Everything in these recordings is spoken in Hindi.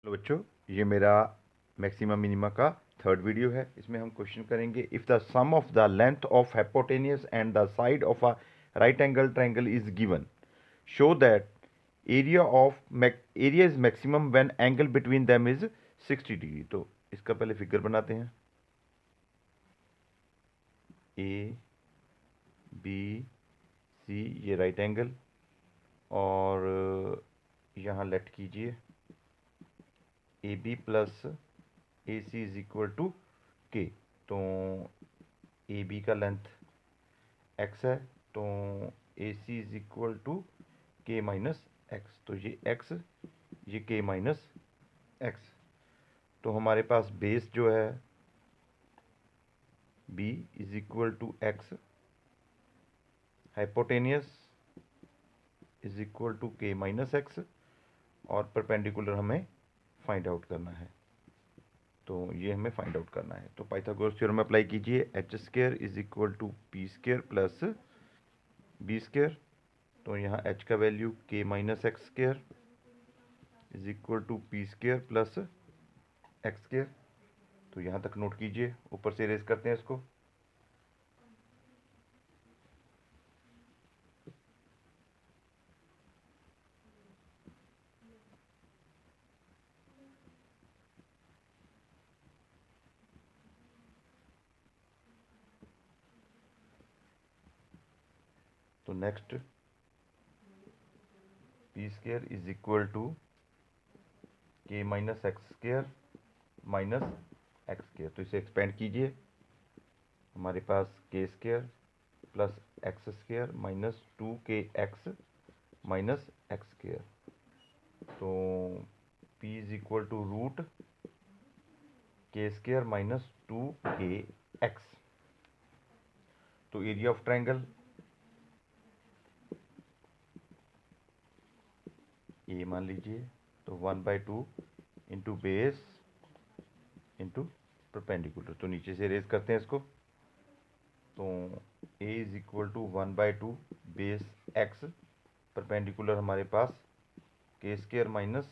हेलो बच्चों, ये मेरा मैक्सिमा मिनिमा का थर्ड वीडियो है। इसमें हम क्वेश्चन करेंगे if the sum of the length of hypotenuse and the side of a right angle triangle is given, show that area is maximum when angle between them is 60 degree. तो इसका पहले फिगर बनाते हैं। ए बी सी, ये राइट एंगल, और यहाँ लेट कीजिए A B plus A C is equal to K. तो ए बी का लेंथ एक्स है, तो A C is equal to K minus x. तो ये एक्स, ये के माइनस एक्स। तो हमारे पास बेस जो है B is equal to x, hypotenuse is equal to K minus x, और परपेंडिकुलर हमें फाइंड आउट करना है। तो ये हमें फाइंड आउट करना है। तो पाइथागोरस थ्योरम अप्लाई कीजिए, H square is equal to P square plus B square. तो यहाँ h का value k minus x square is equal to P square plus x square. तो यहाँ तक नोट कीजिए, ऊपर से इरेज करते हैं इसको। तो next P square is equal to K minus x square minus x square. तो इसे एक्सपेंड कीजिए, हमारे पास K square plus x square minus 2kx minus x square. तो p is equal to root K square minus 2kx। तो एरिया ऑफ ट्रायंगल ए मान लीजिए, तो 1/2 इंटू बेस इंटू परपेंडिकुलर। तो नीचे से रेज करते हैं इसको। तो A is equal to 1/2 base X, perpendicular हमारे पास K square minus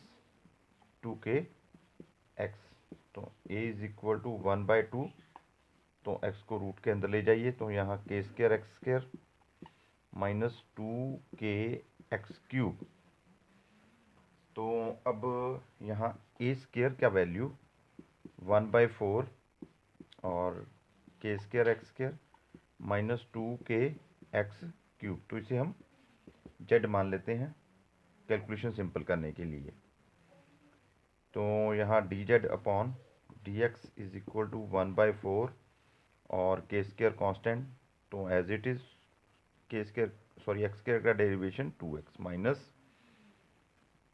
2k x. तो ए इज इक्वल टू 1/2, तो एक्स को रूट के अंदर ले जाइए, तो यहाँ के square x square minus 2kx cube. तो अब यहाँ ए स्क्वायर का वैल्यू 1/4 और K square x square minus 2kx cube. तो इसे हम जेड मान लेते हैं कैलकुलेशन सिंपल करने के लिए। तो यहाँ D Z upon D x is equal to 1/4 और के स्क्वायर कॉन्स्टेंट, तो as it is K square sorry x square का derivation 2x minus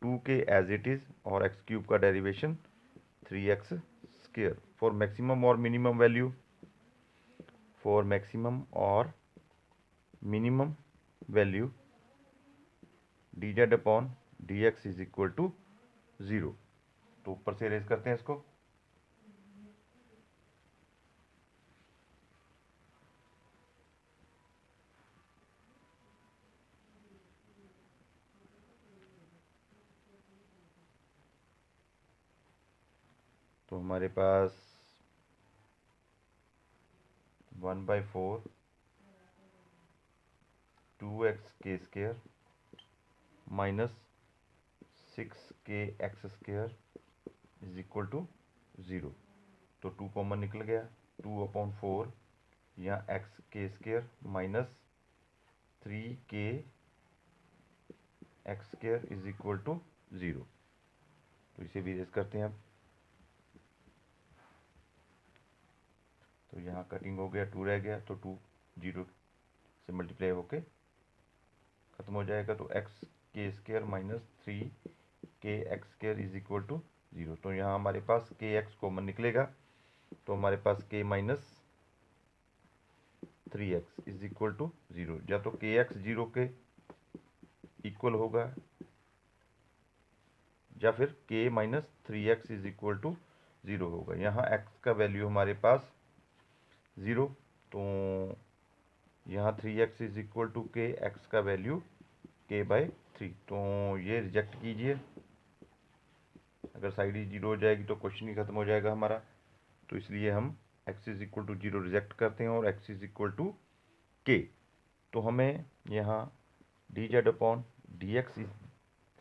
2k as it is, और एक्स क्यूब का derivation 3x square. For maximum और मिनिमम वैल्यू, फॉर मैक्सिमम और minimum value D Z upon D x is equal to 0। तो ऊपर से रेज करते हैं इसको। तो हमारे पास 1/4 2x K square minus 6kx square is equal to 0। तो 2 कॉमन निकल गया, 2/4 यहाँ x K square minus 3k x square is equal to 0। तो इसे भी रेज करते हैं अब। तो यहाँ कटिंग हो गया, 2 रह गया, तो 2 0 से मल्टीप्लाई होके खत्म हो जाएगा। तो x K square minus 3kx square is equal to 0। तो यहाँ हमारे पास के एक्स कॉमन निकलेगा, तो हमारे पास k minus 3x is equal to 0। या तो के एक्स 0 के इक्वल होगा, या फिर k minus 3x is equal to 0 होगा। यहाँ x का वैल्यू हमारे पास 0, तो यहाँ 3x is equal to k, x का वैल्यू k/3। तो ये रिजेक्ट कीजिए, अगर साइड ही जीरो हो जाएगी तो क्वेश्चन ही खत्म हो जाएगा हमारा। तो इसलिए हम x is equal to zero reject करते हैं और x is equal to K. तो हमें यहाँ D Z upon D x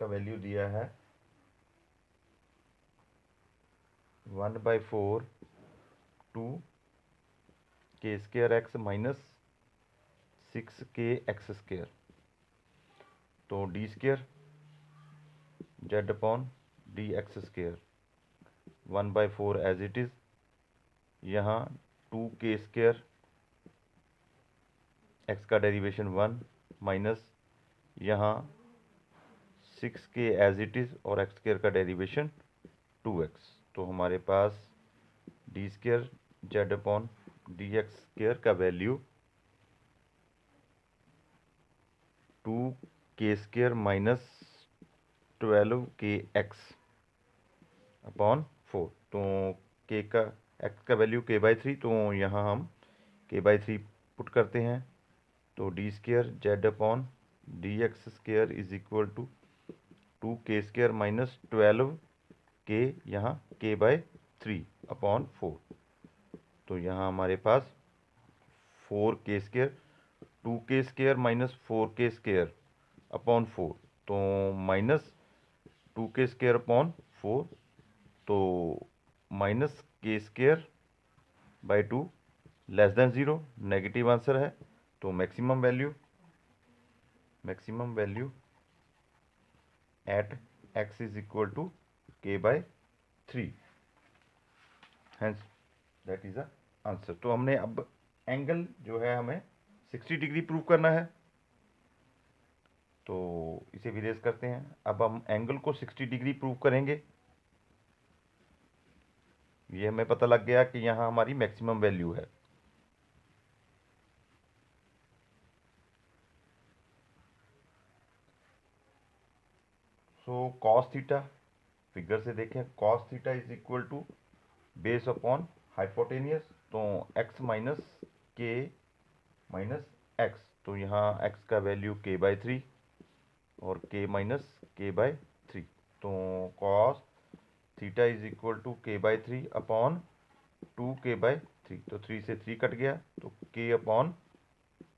का वैल्यू दिया है 1/4 two K square X minus 6k X square. तो D square Z upon D x square 1/4 as it is, यहाँ 2k स्क्र एक्स का डेरिवेशन 1 माइनस यहाँ 6k एज इट इज़ और एक्स स्क्र का डेरिवेशन 2x। तो हमारे पास D square Z upon D x square का value 2k square minus 12k x upon 4। तो k का x का वैल्यू k/3, तो यहाँ हम k/3 पुट करते हैं। तो D square Z upon D x square is equal to 2k square minus 12k यहाँ k/3 अपॉन 4। तो यहाँ हमारे पास 4k square 2k square minus 4k square upon 4, तो माइनस 2k स्क्र अपॉन 4, तो minus k square by 2 less than 0, negative answer है। तो maximum value at x is equal to k/3, hence that is the answer. तो हमने अब एंगल जो है हमें 60 डिग्री प्रूव करना है, तो इसे भी रेज करते हैं। अब हम एंगल को 60 डिग्री प्रूव करेंगे। ये हमें पता लग गया कि यहाँ हमारी मैक्सिमम वैल्यू है। सो कॉस थीटा, फिगर से देखें, cos theta is equal to base upon hypotenuse, तो x minus K minus x. तो यहाँ x का वैल्यू k/3 और k माइनस k/3। तो cos theta is equal to k/3 upon 2k/3। तो 3 से 3 कट गया, तो k अपॉन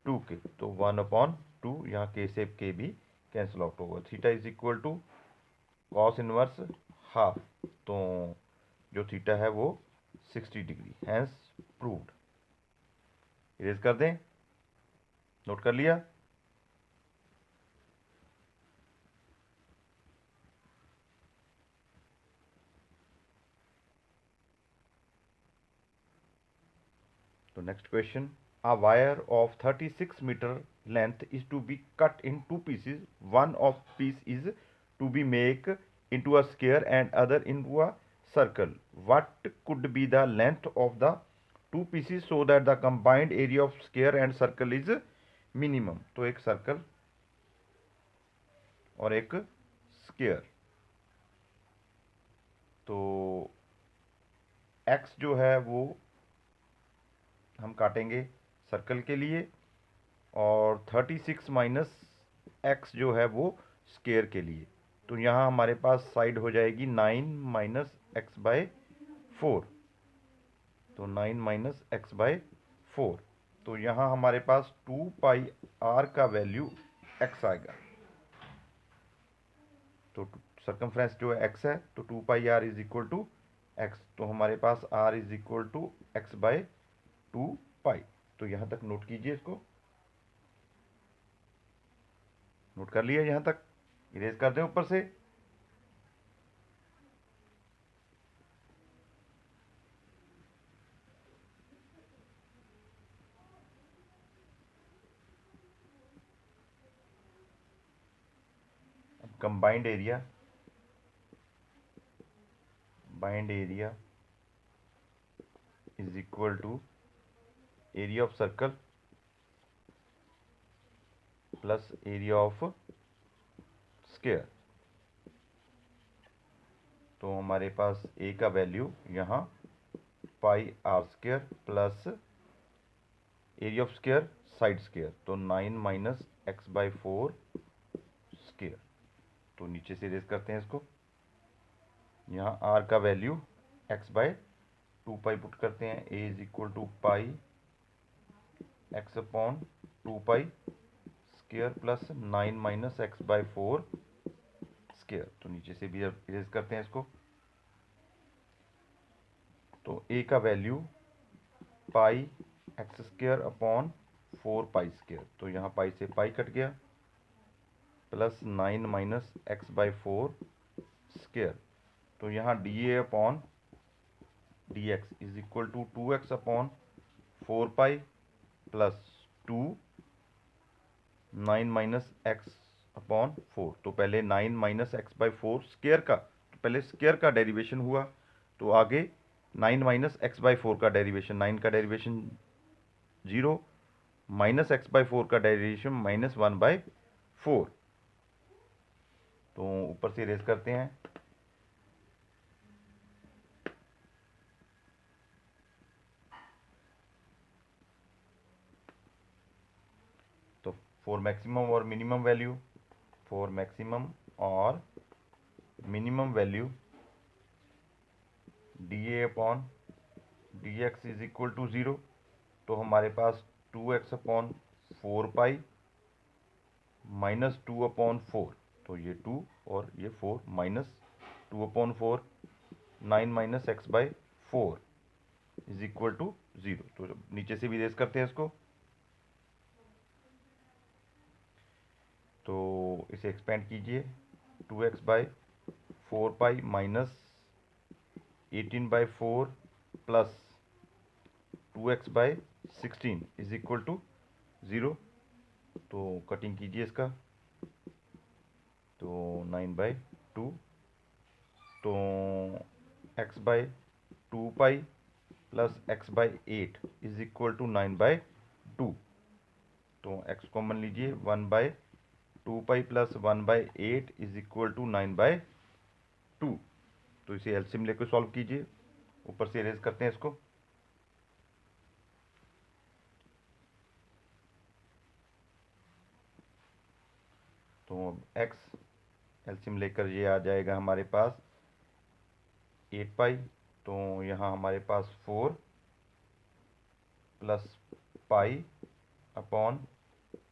2k, तो 1/2, यहाँ k से k भी कैंसिल आउट होगा। Theta is equal to cos inverse half, तो जो थीटा है वो 60 डिग्री, हैंस प्रूव्ड। इरेज कर दें, नोट कर लिया। तो next question, a wire of 36 meter length is to be cut in two pieces. One of piece is to be make into a square and other into a circle. What could be the length of the two pieces so that the combined area of square and circle is minimum? तो एक सर्कल और एक स्क्वायर, तो x जो है वो हम काटेंगे सर्कल के लिए, और 36 माइनस एक्स जो है वो स्क्वायर के लिए। तो यहाँ हमारे पास साइड हो जाएगी 9 माइनस x/4, तो 9 माइनस x/4। तो यहाँ हमारे पास 2πr का वैल्यू x आएगा। तो सर्कमफ्रेंस जो है x है, तो 2πr is equal to x। तो हमारे पास r is equal to x/2π। तो यहाँ तक नोट कीजिए, इसको नोट कर लिया। यहाँ तक इरेज कर दें ऊपर से। अब combined area is equal to area of circle plus area of square. तो हमारे पास a का वैल्यू यहाँ πr² plus area of square side square, तो 9 माइनस x/4 स्क्वायर। तो नीचे से रेज करते हैं इसको। यहाँ आर का value X by 2 pi put करते हैं। A is equal to pi X upon 2 pi square plus 9 minus x by 4 square. तो नीचे से भी इरेज करते हैं इसको। तो ए का value pi x square upon 4 pi square, तो यहाँ पाई से पाई कट गया, plus 9 minus x by 4 square. तो यहाँ D A upon D x is equal to 2x upon 4 pi plus 2 9 minus x upon 4। तो पहले 9 माइनस एक्स बाई 4 स्क्वेयर का, तो पहले स्क्वेयर का डेरिवेशन हुआ, तो आगे 9 माइनस एक्स बाई 4 का डेरिवेशन, 9 का डेरिवेशन 0 माइनस एक्स बाई 4 का डेरिवेशन -1/4। तो ऊपर से इरेज करते हैं। तो फॉर मैक्सिमम और मिनिमम वैल्यू, फॉर मैक्सिमम और minimum value D A upon D x is equal to 0। तो हमारे पास 2x अपॉन 4 पाई माइनस 2/4, तो ये 2 और ये 4 minus 2/4, 9 minus x by 4 is equal to 0। तो नीचे से भी रेस करते हैं इसको। तो इसे एक्सपेंड कीजिए, 2x by 4 pi minus 18/4 plus 2x by 16 is equal to 0। तो कटिंग कीजिए इसका, तो 9/2, तो x by 2 pi plus x by 8 is equal to 9/2। तो x कॉमन लीजिए, 1/2 pi plus 1/8 is equal to 9/2। तो इसे एलसीएम लेकर सॉल्व कीजिए। ऊपर से इरेज करते हैं इसको। तो x एलसीएम लेकर ये आ जाएगा हमारे पास 8 पाई। तो यहाँ हमारे पास 4 plus pi upon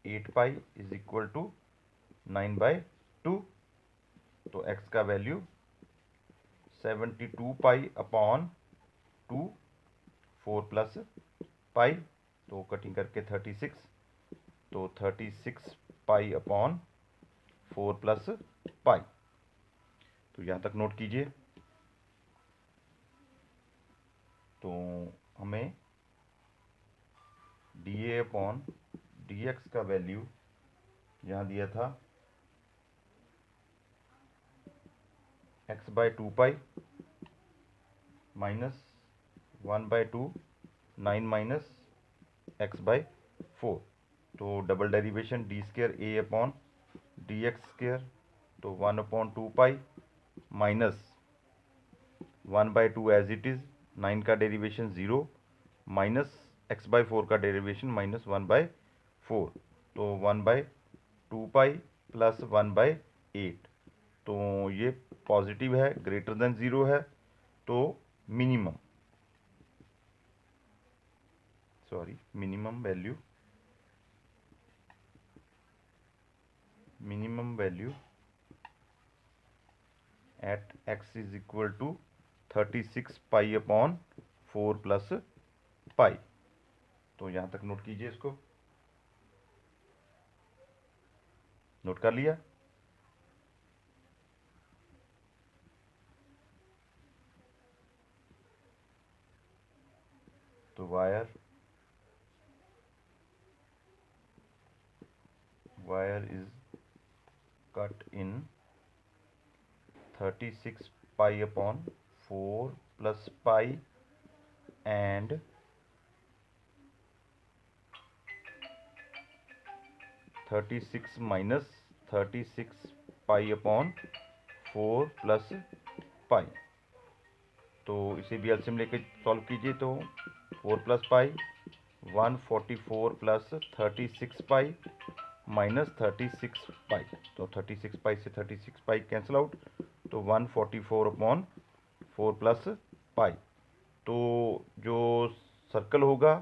8 pi is equal to 9/2। तो x का value 72 pi upon 2, 4 plus pi, तो कटिंग करके 36, तो 36 पाई अपॉन 4 प्लस पाई। तो यहाँ तक नोट कीजिए। तो हमें D A upon D x का वैल्यू यहाँ दिया था x by 2 pi minus 1/2, 9 minus x by 4। तो double derivation D square A upon D x square, तो 1/2 pi minus 1/2 as it is, 9 का डेरिवेशन 0 माइनस एक्स बाई 4 का डेरिवेशन -1/4। तो 1/2 पाई प्लस 1/8। तो ये पॉजिटिव है, ग्रेटर देन 0 है, तो minimum value at x is equal to 36 pi upon 4 plus pi. तो यहाँ तक नोट कीजिए इसको। नोट कर लिया। तो wire is cut in 36 pi upon 4 plus pi and 36 minus 36 pi upon 4 plus pi. तो इसे भी एलसीएम लेके सॉल्व कीजिए। तो 4 प्लस पाई 144 प्लस 36 पाई माइनस 36 पाई। तो 36 पाई से 36 पाई कैंसिल आउट, तो 144 अपॉन 4+π। तो जो सर्कल होगा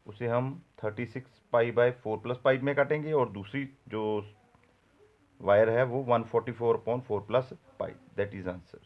उसे हम 36π/4+π में काटेंगे और दूसरी जो वायर है वो 144/4+π। That is answer.